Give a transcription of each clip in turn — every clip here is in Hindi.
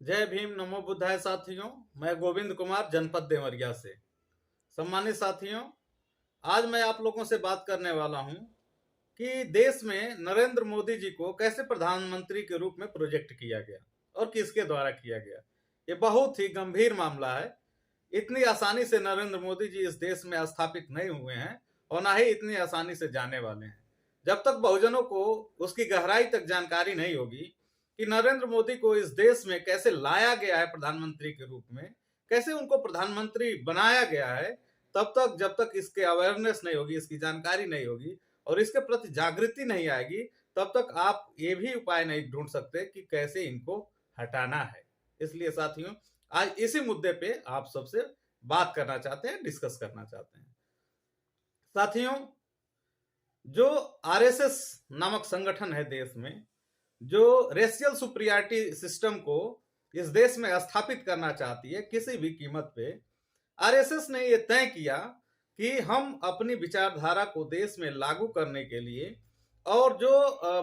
जय भीम, नमो बुद्धाय साथियों। मैं गोविंद कुमार, जनपद देवरिया से। सम्मानित साथियों, आज मैं आप लोगों से बात करने वाला हूं कि देश में नरेंद्र मोदी जी को कैसे प्रधानमंत्री के रूप में प्रोजेक्ट किया गया और किसके द्वारा किया गया। ये बहुत ही गंभीर मामला है। इतनी आसानी से नरेंद्र मोदी जी इस देश में स्थापित नहीं हुए हैं और ना ही इतनी आसानी से जाने वाले हैं। जब तक बहुजनों को उसकी गहराई तक जानकारी नहीं होगी कि नरेंद्र मोदी को इस देश में कैसे लाया गया है प्रधानमंत्री के रूप में, कैसे उनको प्रधानमंत्री बनाया गया है, तब तक जब तक इसके अवेयरनेस नहीं होगी, इसकी जानकारी नहीं होगी और इसके प्रति जागृति नहीं आएगी, तब तक आप ये भी उपाय नहीं ढूंढ सकते कि कैसे इनको हटाना है। इसलिए साथियों, आज इसी मुद्दे पे आप सबसे बात करना चाहते हैं, डिस्कस करना चाहते हैं। साथियों, जो आरएसएस नामक संगठन है देश में, जो रेशियल सुप्रियरिटी सिस्टम को इस देश में स्थापित करना चाहती है किसी भी कीमत पे, आरएसएस ने यह तय किया कि हम अपनी विचारधारा को देश में लागू करने के लिए और जो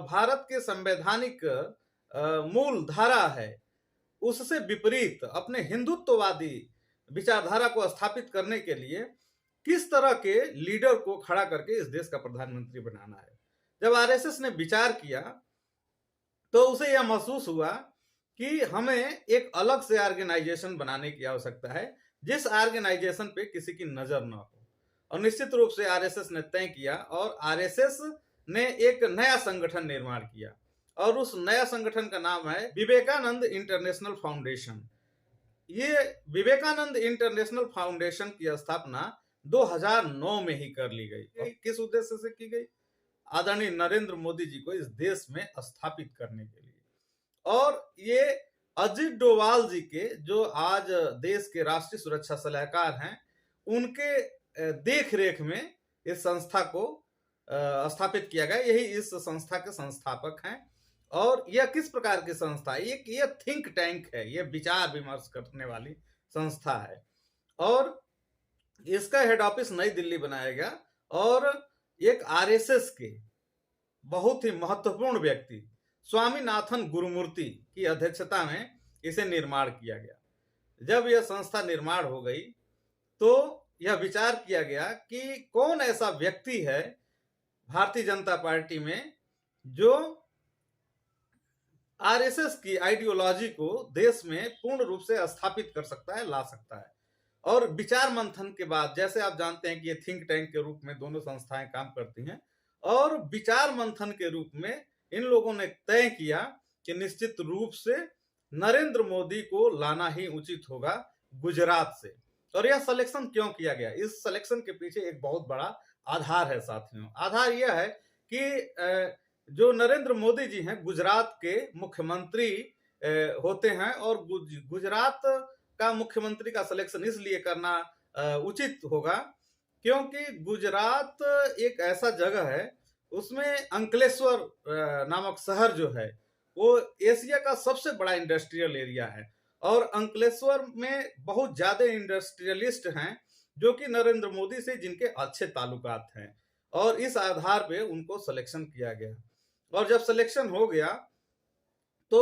भारत के संवैधानिक मूल धारा है उससे विपरीत अपने हिंदुत्ववादी विचारधारा को स्थापित करने के लिए किस तरह के लीडर को खड़ा करके इस देश का प्रधानमंत्री बनाना है। जब आरएसएस ने विचार किया तो उसे यह महसूस हुआ कि हमें एक अलग से ऑर्गेनाइजेशन बनाने की आवश्यकता है, जिस ऑर्गेनाइजेशन पे किसी की नजर ना हो। और निश्चित रूप से आरएसएस ने तय किया और आरएसएस ने एक नया संगठन निर्माण किया और उस नया संगठन का नाम है विवेकानंद इंटरनेशनल फाउंडेशन। ये विवेकानंद इंटरनेशनल फाउंडेशन की स्थापना 2009 में ही कर ली गई। किस उद्देश्य से की गई? आदरणीय नरेंद्र मोदी जी को इस देश में स्थापित करने के लिए। और ये अजीत डोवाल जी के, जो आज देश के राष्ट्रीय सुरक्षा सलाहकार हैं, उनके देख रेख में इस संस्था को स्थापित किया गया। यही इस संस्था के संस्थापक हैं। और यह किस प्रकार की संस्था है? ये थिंक टैंक है, ये विचार विमर्श करने वाली संस्था है और इसका हेड ऑफिस नई दिल्ली बनाया गया। और एक आरएसएस के बहुत ही महत्वपूर्ण व्यक्ति स्वामीनाथन गुरुमूर्ति की अध्यक्षता में इसे निर्माण किया गया। जब यह संस्था निर्माण हो गई तो यह विचार किया गया कि कौन ऐसा व्यक्ति है भारतीय जनता पार्टी में जो आरएसएस की आइडियोलॉजी को देश में पूर्ण रूप से स्थापित कर सकता है, ला सकता है। और विचार मंथन के बाद, जैसे आप जानते हैं कि ये थिंक टैंक के रूप में दोनों संस्थाएं काम करती हैं, और विचार मंथन के रूप में इन लोगों ने तय किया कि निश्चित रूप से नरेंद्र मोदी को लाना ही उचित होगा गुजरात से। और यह सिलेक्शन क्यों किया गया? इस सिलेक्शन के पीछे एक बहुत बड़ा आधार है साथियों। आधार यह है कि जो नरेंद्र मोदी जी हैं गुजरात के मुख्यमंत्री होते हैं और गुजरात का मुख्यमंत्री का सिलेक्शन इसलिए करना उचित होगा क्योंकि गुजरात एक ऐसा जगह है, उसमें अंकलेश्वर नामक शहर जो है वो एशिया का सबसे बड़ा इंडस्ट्रियल एरिया है और अंकलेश्वर में बहुत ज्यादा इंडस्ट्रियलिस्ट हैं जो कि नरेंद्र मोदी से जिनके अच्छे ताल्लुकात हैं और इस आधार पे उनको सिलेक्शन किया गया। और जब सिलेक्शन हो गया तो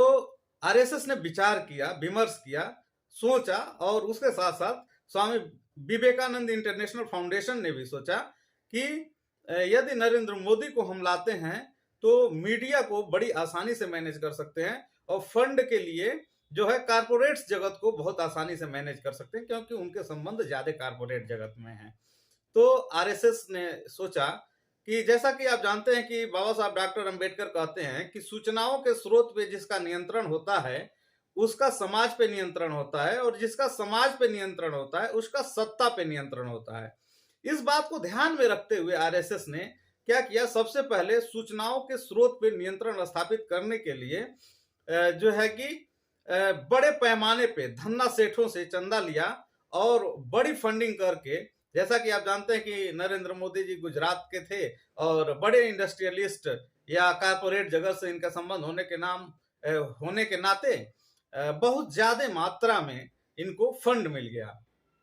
आरएसएस ने विचार किया, विमर्श किया, सोचा और उसके साथ साथ स्वामी विवेकानंद इंटरनेशनल फाउंडेशन ने भी सोचा कि यदि नरेंद्र मोदी को हम लाते हैं तो मीडिया को बड़ी आसानी से मैनेज कर सकते हैं और फंड के लिए जो है कारपोरेट्स जगत को बहुत आसानी से मैनेज कर सकते हैं क्योंकि उनके संबंध ज्यादा कारपोरेट जगत में हैं। तो आरएसएस ने सोचा कि जैसा कि आप जानते हैं कि बाबा साहब डॉक्टर अंबेडकर कहते हैं कि सूचनाओं के स्रोत पे जिसका नियंत्रण होता है उसका समाज पे नियंत्रण होता है और जिसका समाज पे नियंत्रण होता है उसका सत्ता पे नियंत्रण होता है। इस बात को ध्यान में रखते हुए आरएसएस ने क्या किया? सबसे पहले सूचनाओं के स्रोत पे नियंत्रण स्थापित करने के लिए जो है कि बड़े पैमाने पे धन्ना सेठों से चंदा लिया और बड़ी फंडिंग करके, जैसा कि आप जानते हैं कि नरेंद्र मोदी जी गुजरात के थे और बड़े इंडस्ट्रियलिस्ट या कारपोरेट जगत से इनका संबंध होने के नाते बहुत ज्यादा मात्रा में इनको फंड मिल गया।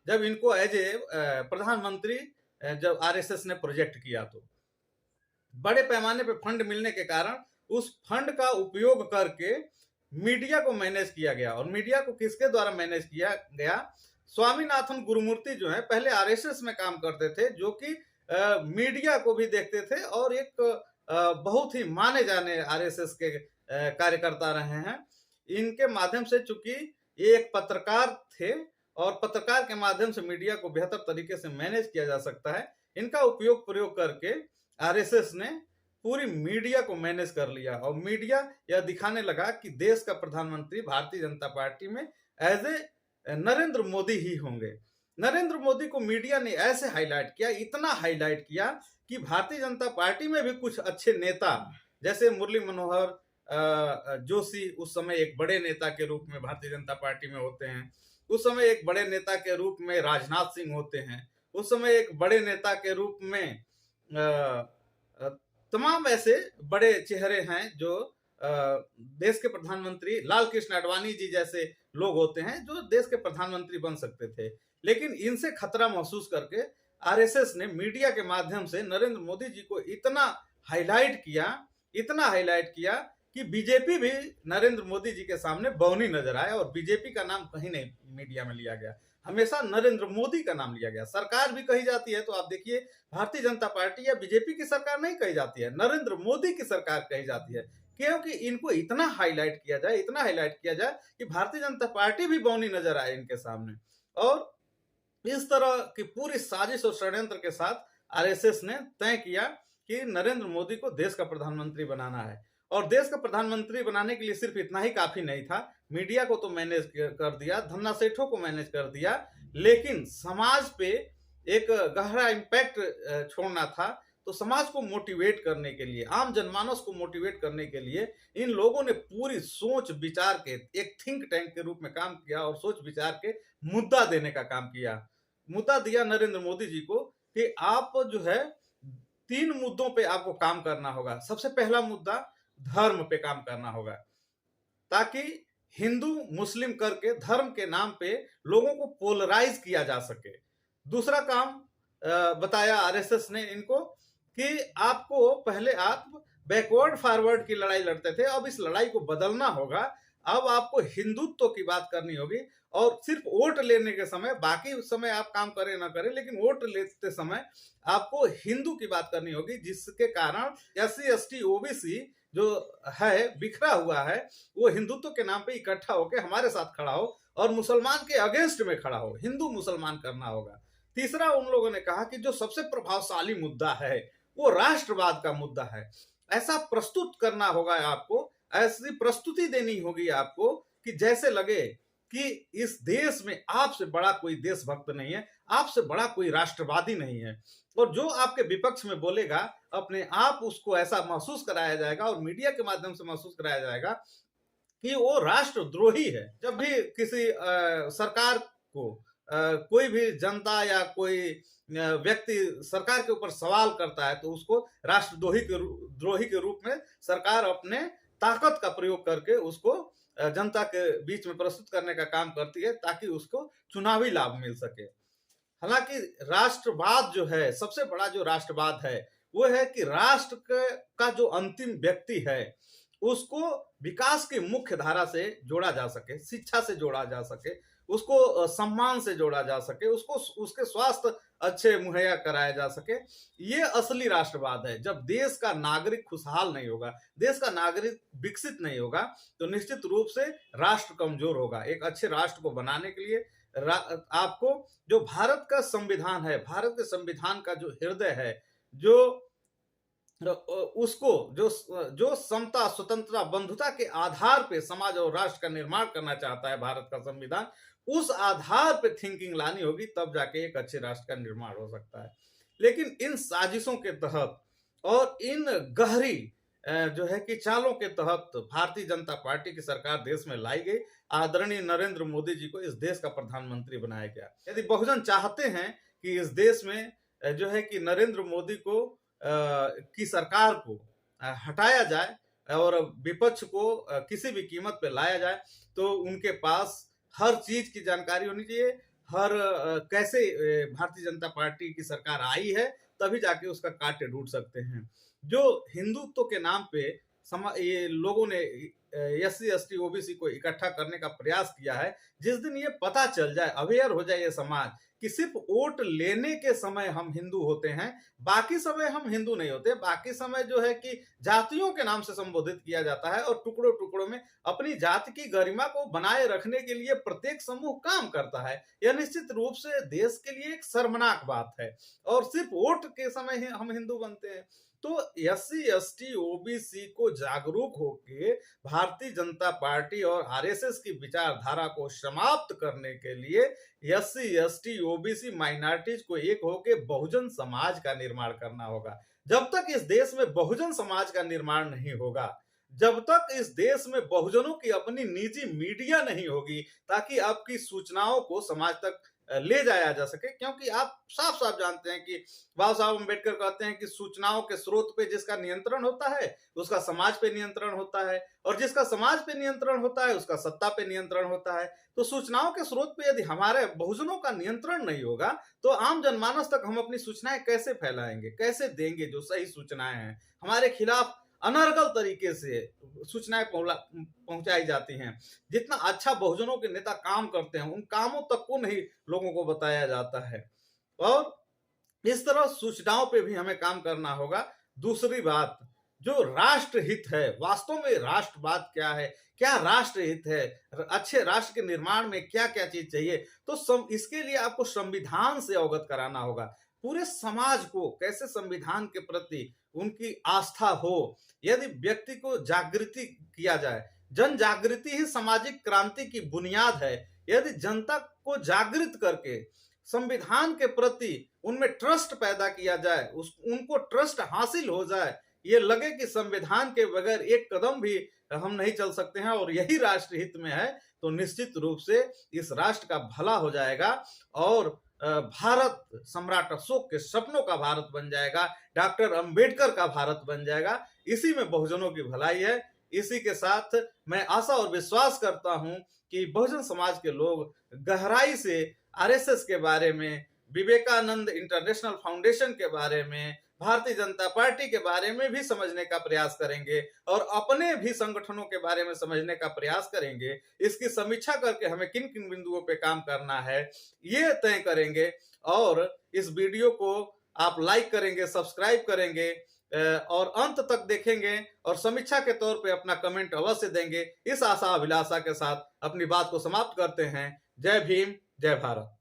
जब इनको एज ए प्रधानमंत्री जब आरएसएस ने प्रोजेक्ट किया तो बड़े पैमाने पे फंड मिलने के कारण उस फंड का उपयोग करके मीडिया को मैनेज किया गया। और मीडिया को किसके द्वारा मैनेज किया गया? स्वामीनाथन गुरुमूर्ति जो है पहले आरएसएस में काम करते थे, जो कि मीडिया को भी देखते थे और एक बहुत ही माने जाने आरएसएस के कार्यकर्ता रहे हैं। इनके माध्यम से, चूंकि ये एक पत्रकार थे और पत्रकार के माध्यम से मीडिया को बेहतर तरीके से मैनेज किया जा सकता है, इनका उपयोग प्रयोग करके आरएसएस ने पूरी मीडिया को मैनेज कर लिया। और मीडिया यह दिखाने लगा कि देश का प्रधानमंत्री भारतीय जनता पार्टी में एज ए नरेंद्र मोदी ही होंगे। नरेंद्र मोदी को मीडिया ने ऐसे हाईलाइट किया, इतना हाईलाइट किया कि भारतीय जनता पार्टी में भी कुछ अच्छे नेता, जैसे मुरली मनोहर जोशी उस समय एक बड़े नेता के रूप में भारतीय जनता पार्टी में होते हैं, उस समय एक बड़े नेता के रूप में राजनाथ सिंह होते हैं, उस समय एक बड़े नेता के रूप में तमाम ऐसे बड़े चेहरे हैं जो देश के प्रधानमंत्री, लाल कृष्ण आडवाणी जी जैसे लोग होते हैं जो देश के प्रधानमंत्री बन सकते थे। लेकिन इनसे खतरा महसूस करके आरएसएस ने मीडिया के माध्यम से नरेंद्र मोदी जी को इतना हाईलाइट किया कि बीजेपी भी नरेंद्र मोदी जी के सामने बौनी नजर आए और बीजेपी का नाम कहीं नहीं मीडिया में लिया गया, हमेशा नरेंद्र मोदी का नाम लिया गया। सरकार भी कही जाती है तो आप देखिए, भारतीय जनता पार्टी या बीजेपी की सरकार नहीं कही जाती है, नरेंद्र मोदी की सरकार कही जाती है, क्योंकि इनको इतना हाईलाइट किया जाए कि भारतीय जनता पार्टी भी बौनी नजर आए इनके सामने। और इस तरह की पूरी साजिश और षड्यंत्र के साथ आरएसएस ने तय किया कि नरेंद्र मोदी को देश का प्रधानमंत्री बनाना है। और देश का प्रधानमंत्री बनाने के लिए सिर्फ इतना ही काफी नहीं था, मीडिया को तो मैनेज कर दिया, धन्ना सेठों को मैनेज कर दिया, लेकिन समाज पे एक गहरा इम्पैक्ट छोड़ना था। तो समाज को मोटिवेट करने के लिए, आम जनमानस को मोटिवेट करने के लिए इन लोगों ने पूरी सोच विचार के एक थिंक टैंक के रूप में काम किया और सोच विचार के मुद्दा देने का काम किया। मुद्दा दिया नरेंद्र मोदी जी को कि आप जो है 3 मुद्दों पे आपको काम करना होगा। सबसे पहला मुद्दा धर्म पे काम करना होगा, ताकि हिंदू मुस्लिम करके धर्म के नाम पे लोगों को पोलराइज किया जा सके। दूसरा काम बताया आरएसएस ने इनको कि आपको पहले आप बैकवर्ड फॉरवर्ड की लड़ाई लड़ते थे, अब इस लड़ाई को बदलना होगा। अब आपको हिंदुत्व की बात करनी होगी और सिर्फ वोट लेने के समय, बाकी उस समय आप काम करें ना करें, लेकिन वोट लेते समय आपको हिंदू की बात करनी होगी, जिसके कारण एससी एसटी ओबीसी जो है बिखरा हुआ है वो हिंदुत्व के नाम पे इकट्ठा होकर हमारे साथ खड़ा हो और मुसलमान के अगेंस्ट में खड़ा हो, हिंदू मुसलमान करना होगा। तीसरा उन लोगों ने कहा कि जो सबसे प्रभावशाली मुद्दा है वो राष्ट्रवाद का मुद्दा है। ऐसा प्रस्तुत करना होगा आपको, ऐसी प्रस्तुति देनी होगी आपको कि जैसे लगे कि इस देश में आपसे बड़ा कोई देशभक्त नहीं है, आपसे बड़ा कोई राष्ट्रवादी नहीं है। और जो आपके विपक्ष में बोलेगा, अपने आप उसको ऐसा महसूस कराया जाएगा और मीडिया के माध्यम से महसूस कराया जाएगा कि वो राष्ट्रद्रोही है। जब भी किसी सरकार को कोई भी जनता या कोई व्यक्ति सरकार के ऊपर सवाल करता है तो उसको राष्ट्रद्रोही के रूप में सरकार अपने ताकत का प्रयोग करके उसको जनता के बीच में प्रस्तुत करने का काम करती है, ताकि उसको चुनावी लाभ मिल सके। हालांकि राष्ट्रवाद जो है, सबसे बड़ा जो राष्ट्रवाद है वो है कि राष्ट्र का जो अंतिम व्यक्ति है उसको विकास की मुख्य धारा से जोड़ा जा सके, शिक्षा से जोड़ा जा सके, उसको सम्मान से जोड़ा जा सके, उसको उसके स्वास्थ्य अच्छे मुहैया कराया जा सके। ये असली राष्ट्रवाद है। जब देश का नागरिक खुशहाल नहीं होगा, देश का नागरिक विकसित नहीं होगा, तो निश्चित रूप से राष्ट्र कमजोर होगा। एक अच्छे राष्ट्र को बनाने के लिए आपको जो भारत का संविधान है, भारत के संविधान का जो हृदय है, जो उसको जो समता, स्वतंत्रता, बंधुता के आधार पे समाज और राष्ट्र का निर्माण करना चाहता है भारत का संविधान, उस आधार पे थिंकिंग लानी होगी, तब जाके एक अच्छे राष्ट्र का निर्माण हो सकता है। लेकिन इन साजिशों के तहत और इन गहरी जो है कि चालों के तहत भारतीय जनता पार्टी की सरकार देश में लाई गई। आदरणीय नरेंद्र मोदी जी को इस देश का प्रधानमंत्री बनाया गया। यदि बहुजन चाहते हैं कि इस देश में जो है कि नरेंद्र मोदी को की सरकार को हटाया जाए और विपक्ष को किसी भी कीमत पे लाया जाए, तो उनके पास हर चीज की जानकारी होनी चाहिए। हर कैसे भारतीय जनता पार्टी की सरकार आई है, तभी जाके उसका काटे ढूंढ सकते हैं। जो हिंदुत्व के नाम पे ये लोगों ने SC ST OBC को इकट्ठा करने का प्रयास किया है। जिस दिन ये पता चल जाए, अवेयर हो जाए ये समाज कि सिर्फ वोट लेने के समय हम हिंदू होते हैं, बाकी समय हम हिंदू नहीं होते, बाकी समय जो है कि जातियों के नाम से संबोधित किया जाता है और टुकड़ों टुकड़ों में अपनी जाति की गरिमा को बनाए रखने के लिए प्रत्येक समूह काम करता है। यह निश्चित रूप से देश के लिए एक शर्मनाक बात है और सिर्फ वोट के समय ही हम हिंदू बनते हैं। तो SC ST OBC को जागरूक होकर भारतीय जनता पार्टी और RSS की विचारधारा को समाप्त करने के लिए SC ST OBC माइनॉरिटीज को एक होकर बहुजन समाज का निर्माण करना होगा। जब तक इस देश में बहुजन समाज का निर्माण नहीं होगा, जब तक इस देश में बहुजनों की अपनी निजी मीडिया नहीं होगी ताकि आपकी सूचनाओं को समाज तक ले जाया जा सके, क्योंकि आप साफ साफ जानते हैं कि बाबा साहब अम्बेडकर कहते हैं कि सूचनाओं के स्रोत पे जिसका नियंत्रण होता है उसका समाज पे नियंत्रण होता है, और जिसका समाज पे नियंत्रण होता है उसका सत्ता पे नियंत्रण होता है। तो सूचनाओं के स्रोत पे यदि हमारे बहुजनों का नियंत्रण नहीं होगा तो आम जनमानस तक हम अपनी सूचनाएं कैसे फैलाएंगे, कैसे देंगे जो सही सूचनाएं हैं। हमारे खिलाफ अनर्गल तरीके से सूचनाएं पहुंचाई जाती हैं। जितना अच्छा बहुजनों के नेता काम करते हैं उन कामों तक को नहीं लोगों को बताया जाता है, और इस तरह सूचनाओं पे भी हमें काम करना होगा। दूसरी बात, जो राष्ट्र हित है, वास्तव में राष्ट्रवाद क्या है, क्या राष्ट्र हित है, अच्छे राष्ट्र के निर्माण में क्या क्या चीज चाहिए, तो इसके लिए आपको संविधान से अवगत कराना होगा। पूरे समाज को कैसे संविधान के प्रति उनकी आस्था हो, यदि व्यक्ति को जागृति किया जाए, जन जागृति ही सामाजिक क्रांति की बुनियाद है। यदि जनता को जागृत करके संविधान के प्रति उनमें ट्रस्ट पैदा किया जाए, उनको ट्रस्ट हासिल हो जाए, ये लगे कि संविधान के बगैर एक कदम भी हम नहीं चल सकते हैं और यही राष्ट्र हित में है, तो निश्चित रूप से इस राष्ट्र का भला हो जाएगा और भारत सम्राट अशोक के सपनों का भारत बन जाएगा, डॉक्टर अंबेडकर का भारत बन जाएगा। इसी में बहुजनों की भलाई है। इसी के साथ मैं आशा और विश्वास करता हूं कि बहुजन समाज के लोग गहराई से RSS के बारे में, विवेकानंद इंटरनेशनल फाउंडेशन के बारे में, भारतीय जनता पार्टी के बारे में भी समझने का प्रयास करेंगे और अपने भी संगठनों के बारे में समझने का प्रयास करेंगे। इसकी समीक्षा करके हमें किन किन बिंदुओं पे काम करना है ये तय करेंगे, और इस वीडियो को आप लाइक करेंगे, सब्सक्राइब करेंगे और अंत तक देखेंगे और समीक्षा के तौर पे अपना कमेंट अवश्य देंगे। इस आशा अभिलाषा के साथ अपनी बात को समाप्त करते हैं। जय भीम, जय भारत।